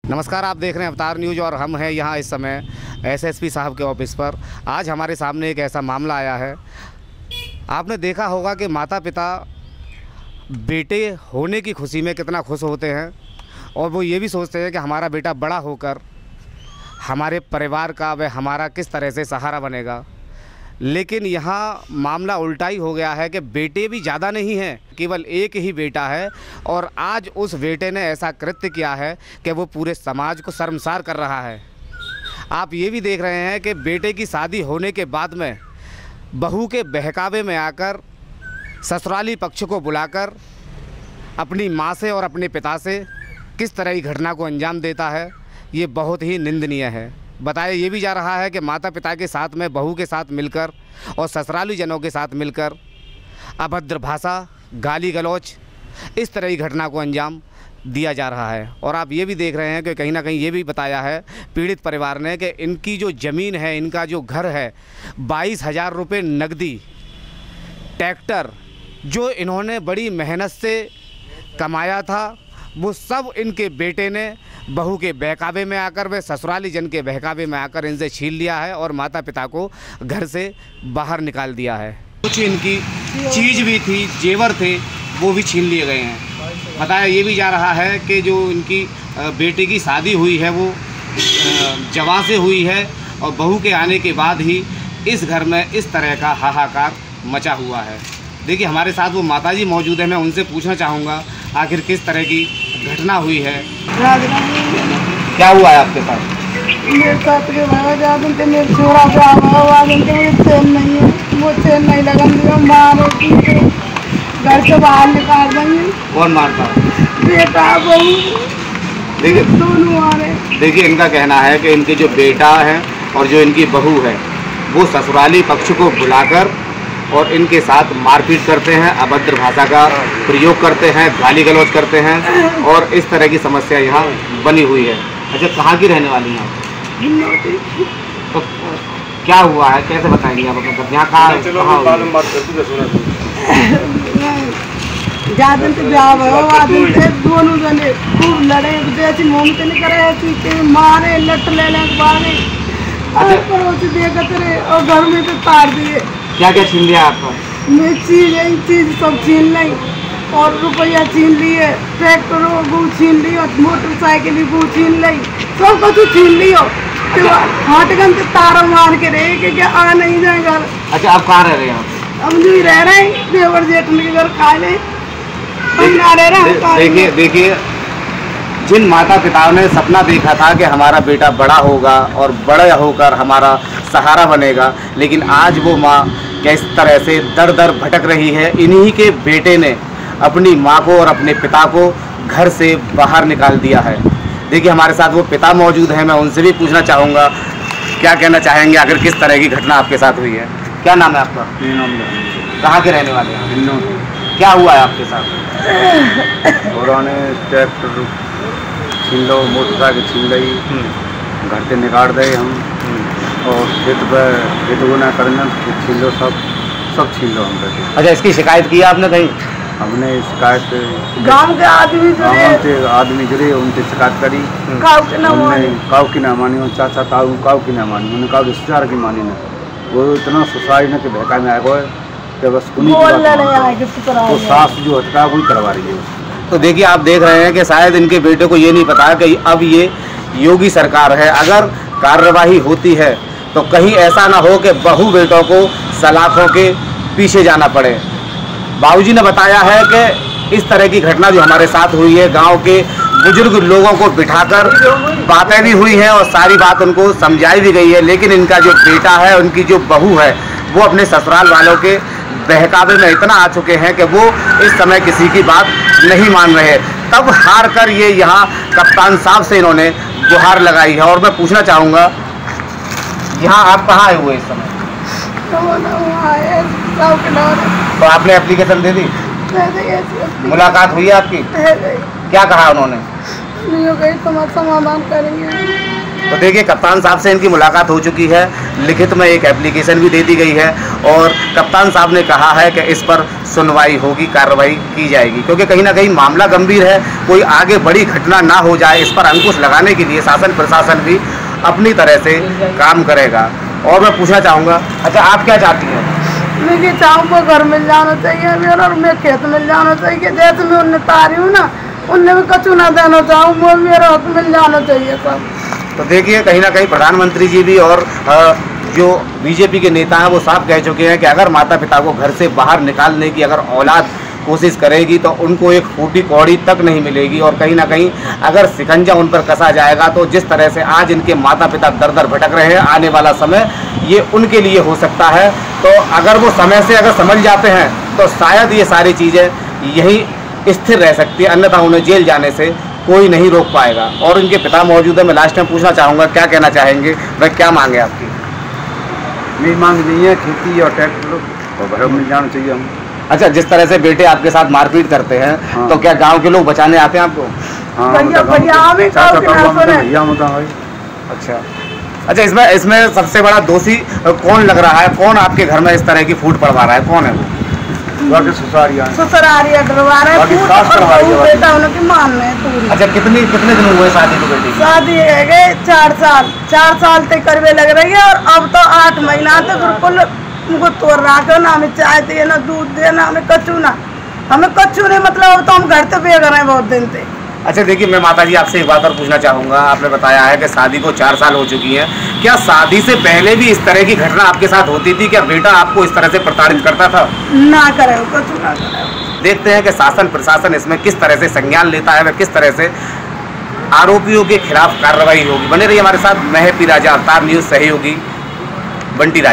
नमस्कार, आप देख रहे हैं अवतार न्यूज़ और हम हैं यहाँ इस समय एसएसपी साहब के ऑफिस पर। आज हमारे सामने एक ऐसा मामला आया है। आपने देखा होगा कि माता पिता बेटे होने की खुशी में कितना खुश होते हैं और वो ये भी सोचते हैं कि हमारा बेटा बड़ा होकर हमारे परिवार का व हमारा किस तरह से सहारा बनेगा। लेकिन यहाँ मामला उल्टा ही हो गया है कि बेटे भी ज़्यादा नहीं हैं, केवल एक ही बेटा है और आज उस बेटे ने ऐसा कृत्य किया है कि वो पूरे समाज को शर्मसार कर रहा है। आप ये भी देख रहे हैं कि बेटे की शादी होने के बाद में बहू के बहकावे में आकर ससुराली पक्ष को बुलाकर अपनी माँ से और अपने पिता से किस तरह की घटना को अंजाम देता है, ये बहुत ही निंदनीय है। बताया ये भी जा रहा है कि माता पिता के साथ में बहू के साथ मिलकर और ससुराली जनों के साथ मिलकर अभद्र भाषा, गाली गलौच, इस तरह की घटना को अंजाम दिया जा रहा है। और आप ये भी देख रहे हैं कि कहीं ना कहीं ये भी बताया है पीड़ित परिवार ने कि इनकी जो ज़मीन है, इनका जो घर है, 22,000 रुपये नकदी, ट्रैक्टर जो इन्होंने बड़ी मेहनत से कमाया था, वो सब इनके बेटे ने बहू के बहकावे में आकर, वे ससुराली जन के बहकावे में आकर इनसे छीन लिया है और माता पिता को घर से बाहर निकाल दिया है। कुछ इनकी चीज़ भी थी, जेवर थे, वो भी छीन लिए गए हैं। बताया ये भी जा रहा है कि जो इनकी बेटे की शादी हुई है वो जवां से हुई है और बहू के आने के बाद ही इस घर में इस तरह का हाहाकार मचा हुआ है। देखिए हमारे साथ वो माताजी मौजूद है, मैं उनसे पूछना चाहूँगा आखिर किस तरह की घटना हुई है। क्या हुआ है आपके साथ? मेरे साथ के भाई मेरे छोड़ा चैन नहीं है, वो चैन नहीं लगा, मारे घर से बाहर निकाल देंगे। कौन मारता? बेटा बहू, देखिए दोनों मारे। देखिए इनका कहना है कि इनके जो बेटा है और जो इनकी बहू है वो ससुराली पक्ष को बुलाकर और इनके साथ मारपीट करते हैं, अभद्र भाषा का प्रयोग करते हैं, गाली गलौज करते हैं और इस तरह की समस्या यहाँ बनी हुई है। अच्छा, कहाँ की रहने वाली हैं आप? तो क्या हुआ है, कैसे बताएंगे आप अपने? यहाँ कहाँ दोनों जने खूब लड़े, जैसी मोमते नहीं करे, मारे, लट ले और घर में तो तार दिए। क्या क्या छीन लिया आपका? मैं चीज सब छीन ली और रुपया छीन लिए, ट्रैक्टर वो छीन लियो, मोटरसाइकिल भी छीन ली, सब कुछ छीन लियो। हाटगन से तारा मार के रहे कि क्या आ नहीं जाएगा। अच्छा, आप कहाँ रह रहे हैं? हम जो ही रह रहे हैं देवर जेठन के घर खा ले। देखिए जिन माता पिताओं ने सपना देखा था कि हमारा बेटा बड़ा होगा और बड़ा होकर हमारा सहारा बनेगा, लेकिन आज वो माँ किस तरह से दर दर भटक रही है। इन्हीं के बेटे ने अपनी माँ को और अपने पिता को घर से बाहर निकाल दिया है। देखिए हमारे साथ वो पिता मौजूद हैं, मैं उनसे भी पूछना चाहूँगा क्या कहना चाहेंगे आखिर किस तरह की घटना आपके साथ हुई है। क्या नाम है आपका? कहाँ के रहने वाले हैं? क्या हुआ है आपके साथ? उन्होंने ट्रैक्टर छीन लो, मोटरसाइकिल छीन ली, घर से निकाल दे हम और खेत गुना करना छीन लो, सब छीन लो हम। अच्छा, इसकी शिकायत की आपने कहीं? हमने शिकायत गांव के आदमी जुड़े, उनसे शिकायत करी, काऊ की ना मानी, उन चाचा ताऊ काऊ की ना मानी, उन्होंने काऊ रिश्तेदार की मानी ना। वो इतना सुसाई न कि बहका में आए गए कि बस वो सास जो हटका वही करवा रही है। तो देखिए आप देख रहे हैं कि शायद इनके बेटे को ये नहीं पता कि अब ये योगी सरकार है, अगर कार्रवाई होती है तो कहीं ऐसा ना हो कि बहू बेटों को सलाखों के पीछे जाना पड़े। बाबूजी ने बताया है कि इस तरह की घटना जो हमारे साथ हुई है, गांव के बुजुर्ग लोगों को बिठाकर बातें भी हुई हैं और सारी बात उनको समझाई भी गई है, लेकिन इनका जो बेटा है, उनकी जो बहू है, वो अपने ससुराल वालों के बहकावे में इतना आ चुके हैं कि वो इस समय किसी की बात नहीं मान रहे। तब हार कर ये यहाँ कप्तान साहब से इन्होंने गुहार लगाई है। और मैं पूछना चाहूँगा, यहाँ आप कहाँ आए हुए इस समय? तो आपने एप्लीकेशन दे दी? मुलाकात हुई है आपकी? क्या कहा उन्होंने? नहीं हो गई तो हम समाधान करेंगे। तो देखिए कप्तान साहब से इनकी मुलाकात हो चुकी है, लिखित में एक एप्लीकेशन भी दे दी गई है और कप्तान साहब ने कहा है कि इस पर सुनवाई होगी, कार्रवाई की जाएगी, क्योंकि कहीं ना कहीं मामला गंभीर है, कोई आगे बड़ी घटना ना हो जाए, इस पर अंकुश लगाने के लिए शासन प्रशासन भी अपनी तरह से काम करेगा। और मैं पूछना चाहूँगा, अच्छा आप क्या चाहती हैं? मैं ये चाहूँ घर मिल जाना चाहिए मेरा, और मैं खेत मिल जाना चाहिए, जैसे मैं उन्हें तारी हूँ ना उनने भी कचू ना देना चाहूँ, वो मेरा हक मिल जाना चाहिए सब। तो देखिए कहीं ना कहीं प्रधानमंत्री जी भी और जो बीजेपी के नेता हैं वो साफ कह चुके हैं कि अगर माता पिता को घर से बाहर निकालने की अगर औलाद कोशिश करेगी तो उनको एक फूटी कौड़ी तक नहीं मिलेगी, और कहीं ना कहीं अगर शिकंजा उन पर कसा जाएगा तो जिस तरह से आज इनके माता पिता दर दर भटक रहे हैं, आने वाला समय ये उनके लिए हो सकता है। तो अगर वो समय से अगर समझ जाते हैं तो शायद ये सारी चीज़ें यही स्थिर रह सकती है, अन्यथा उन्हें जेल जाने से कोई नहीं रोक पाएगा। और इनके पिता मौजूद है, मैं लास्ट में पूछना चाहूँगा क्या कहना चाहेंगे, वह क्या मांगे आपकी? मेरी मांग नहीं है खेती और ट्रैक्टर और घर मिल जाना चाहिए हम। अच्छा, जिस तरह से बेटे आपके साथ मारपीट करते हैं, हाँ। तो क्या गांव के लोग बचाने आते हैं आपको? हाँ भैया भैया हमें अच्छा, इसमें सबसे बड़ा दोषी कौन लग रहा है? कौन आपके घर में इस तरह की फूट पड़वा रहा है? कौन है वो? ससुरारिया डरवा रहे हैं, बेटा उनकी मान रहे हैं। अच्छा, कितने दिन हुए शादी को बेटी? शादी है गए 4 साल तक करवे लग रही है, और अब तो 8 महीना तक बिल्कुल उनको तोड़ रहा है ना, हमें चाय दे ना दूध दे ना, हमें कच्चू नहीं, मतलब अब तो हम घर से बेघर हैं बहुत दिन से। अच्छा देखिए, मैं माता जी आपसे एक बात और पूछना चाहूँगा, आपने बताया है कि शादी को 4 साल हो चुकी है, क्या शादी से पहले भी इस तरह की घटना आपके साथ होती थी? क्या बेटा आपको इस तरह से प्रताड़ित करता था? ना करे कच्चू ना करे। देखते हैं कि शासन प्रशासन इसमें किस तरह से संज्ञान लेता है, वह किस तरह से आरोपियों के खिलाफ कार्रवाई होगी। बने रहिए हमारे साथ। मैं हैप्पी राजा, अवतार न्यूज़ सहयोगी बंटी राजा।